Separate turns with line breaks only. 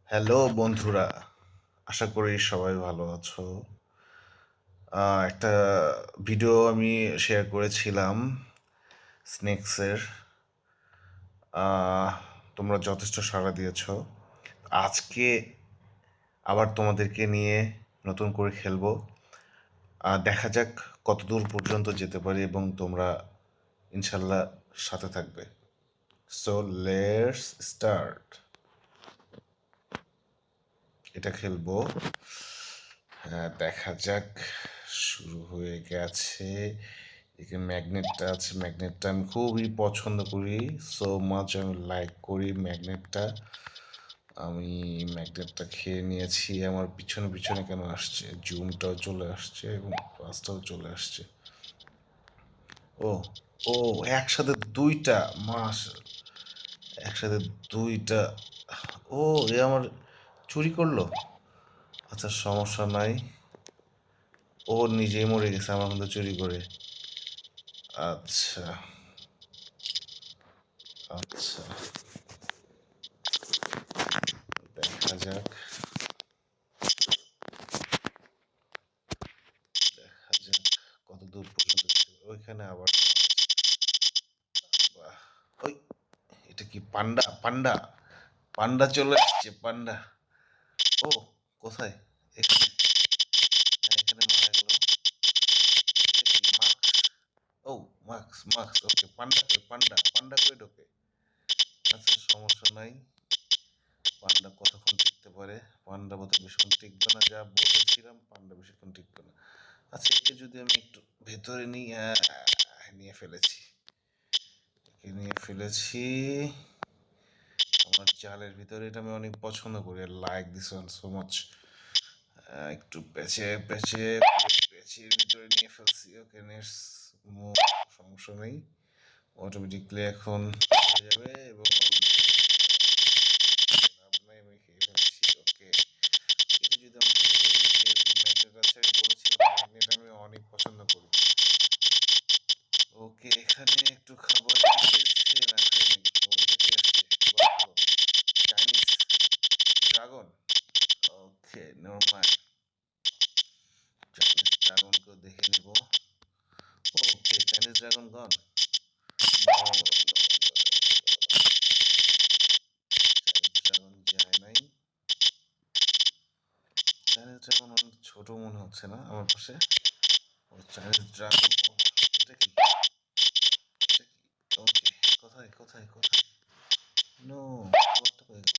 Hello বন্ধুরা, আশা করি সবাই ভালো আছো। একটা ভিডিও আমি শেয়ার করেছিলাম স্নেকসের। আহ, তোমরা যথেষ্ট সাড়া দিয়েছো। আজকে আবার তোমাদেরকে নিয়ে নতুন করে খেলবো। দেখা যাক কত দূর পর্যন্ত যেতে পারি এবং তোমরা ইনশাল্লাহ সাথে থাকবে। So let's start. এটা খেলবো। হ্যাঁ, দেখা যাক। শুরু হয়ে গেছে। এখানে ম্যাগনেটটা আছে, ম্যাগনেটটা আমি খুবই পছন্দ করি। সো মাচ আমি লাইক করি ম্যাগনেটটা। আমি ম্যাগনেটটা খেয়ে নিয়েছি। আমার পিছনে পিছনে কেন আসছে? জুমটাও চলে আসছে এবং পাঁচটাও চলে আসছে। ও ও, একসাথে দুইটা মাস, একসাথে দুইটা। ও, এ আমার চুরি করলো। আচ্ছা, সমস্যা নাই। ও নিজেই মরে গেছে আমার মধ্যে চুরি করে। আচ্ছা আচ্ছা, দেখা যাক। দেখা যাক কত দূর পর্যন্ত ওইখানে আবার। বাহ, ওই, এটা কি পান্ডা? পান্ডা পান্ডা চলে আসছে, পান্ডা। ও, কোথায়? এখানে? হ্যাঁ, এখানে মারা গেল। মাস্ক। ও, মাস্ক মাস্ক, ওকে। পান্ডা কই? পান্ডা পান্ডা কই ঢোকে? আচ্ছা, সমস্যা নাই। পান্ডা কতক্ষণ টিকতে পারে? পান্ডা বোধহয় বেশিক্ষণ টিকবে না, যা বলেছিলাম পান্ডা বেশিক্ষণ টিকবে না। আচ্ছা, একে যদি আমি একটু ভেতরে নিই। নিয়ে ফেলেছি, একে নিয়ে ফেলেছি আমার জালের ভিতরে। এটা আমি অনেক পছন্দ করি, like this one so much. একটু পেঁচে পেঁচে পেঁচির ভিতরে নিয়ে ফেলছি। ওকে, নেক্সট মুভ। সমস্যা নেই, অটোমেটিকলি এখন হয়ে যাবে এবং আমি খেয়ে ফেলছি। ওকে, এটা যদি আমাকে যেহেতু ম্যাগনেট আছে, আমি বলেছিলাম ম্যাগনেট আমি অনেক পছন্দ করি। ওকে, এখানে একটু খাবার এসেছে না, খাইনি। ও, এটা কি আসছে? Chinese dragon. Okay, normal Chinese ড্রাগনকেও দেখে নিব। Okay, Chinese dragon gone. Chinese dragon যায় নাই। চাইনিজ ড্রাগন অনেক ছোট মনে হচ্ছে না আমার পাশে। ও, চাইনিজ ড্রাগন। এটা কি? এটা কি? ওকে, কোথায় কোথায় কোথায়? নো, খাবারটা পেয়ে গেল।